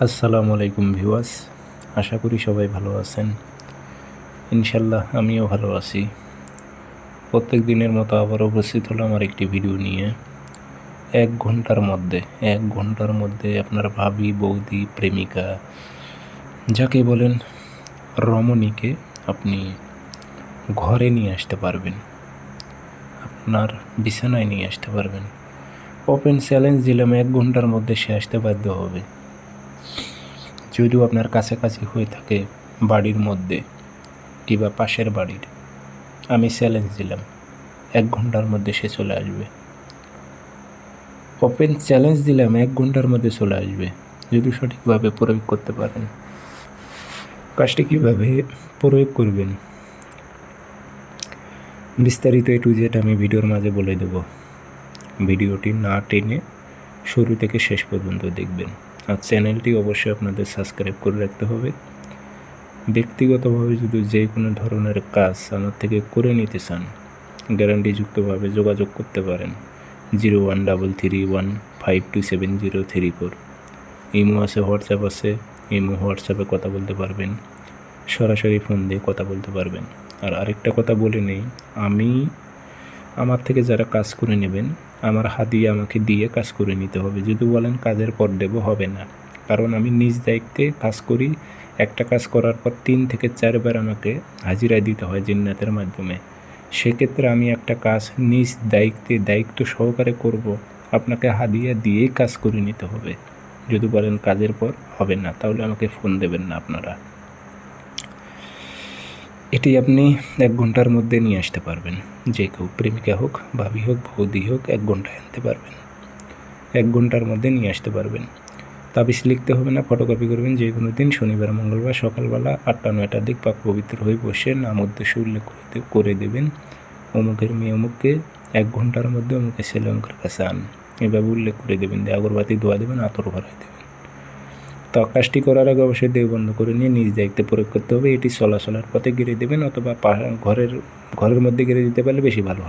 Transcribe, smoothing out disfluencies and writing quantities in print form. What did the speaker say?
আসসালামু আলাইকুম ভিউয়ার্স, আশা করি সবাই ভালো আছেন। ইনশাল্লাহ আমিও ভালো আছি। প্রত্যেক দিনের মতো আবার উপস্থিত হলাম আমার একটি ভিডিও নিয়ে। এক ঘন্টার মধ্যে আপনার ভাবি, বৌদি, প্রেমিকা যাকে বলেন রমণীকে আপনি ঘরে নিয়ে আসতে পারবেন, আপনার বিছানায় নিয়ে আসতে পারবেন। ওপেন চ্যালেঞ্জ দিলাম, 1 ঘন্টার মধ্যে সে আসতে বাধ্য হবে। যদিও আপনার কাছাকাছি হয়ে থাকে বাড়ির মধ্যে কিংবা পাশের বাড়ির, আমি চ্যালেঞ্জ দিলাম 1 ঘন্টার মধ্যে সে চলে আসবে। ওপেন চ্যালেঞ্জ দিলাম 1 ঘন্টার মধ্যে চলে আসবে, যদি সঠিকভাবে প্রয়োগ করতে পারেন। কাজটি কীভাবে প্রয়োগ করবেন বিস্তারিত A to Z আমি ভিডিওর মাঝে বলে দেব। ভিডিওটি না টেনে শুরু থেকে শেষ পর্যন্ত দেখবেন। আর চ্যানেলটি অবশ্যই আপনাদের সাবস্ক্রাইব করে রাখতে হবে। ব্যক্তিগতভাবে যদি যে কোনো ধরনের কাজ আমার থেকে করে নিতে চান, গ্যারান্টিযুক্তভাবে যোগাযোগ করতে পারেন 013315270034। ইমো আছে, হোয়াটসঅ্যাপ আছে। হোয়াটসঅ্যাপে কথা বলতে পারবেন, সরাসরি ফোন দিয়ে কথা বলতে পারবেন। আর আরেকটা কথা বলে নেই, আমার থেকে যারা কাজ করে নেবেন, আমার হাদিয়া আমাকে দিয়ে কাজ করে নিতে হবে। যদি বলেন কাজের পর দেব, হবে না, কারণ আমি নিজ দায়িত্বে কাজ করি। একটা কাজ করার পর 3 থেকে 4 বার আমাকে হাজিরা দিতে হয় জিন্নাতের মাধ্যমে। সেক্ষেত্রে আমি একটা কাজ নিজ দায়িত্ব সহকারে করব, আপনাকে হাদিয়া দিয়েই কাজ করে নিতে হবে। যদি বলেন কাজের পর হবে না, তাহলে আমাকে ফোন দেবেন না আপনারা। এটি আপনি 1 ঘন্টার মধ্যে নিয়ে আসতে পারবেন। যে কেউ, প্রেমিকা হোক, ভাবি হোক, বৌদি হোক, 1 ঘন্টায় আনতে পারবেন। 1 ঘন্টার মধ্যে নিয়ে আসতে পারবেন। তাবিজ লিখতে হবে না, ফটোকপি করবেন। যে কোনো দিন শনিবার, মঙ্গলবার সকালবেলা 8টা-9টার দিক পাক পবিত্র হয়ে বসে নাম উদ্দেশ্য উল্লেখ করে দেবেন। অমুকের মেয়ে অমুককে 1 ঘন্টার মধ্যে অমুকের ছেলে অমুকের কাছে আন, এভাবে উল্লেখ করে দেবেন। দিয়ে আগরবাতি ধোয়া দেবেন, আতর ভরাই দেবেন। তো কাজটি করার আগে অবশ্যই দেহ বন্ধ করে নিয়ে নিজ দায়িত্বে প্রয়োগ করতে হবে। এটি চলাচলের পথে গিরে দেবেন, অথবা ঘরের মধ্যে গিরে দিতে পারলে বেশি ভালো হয়।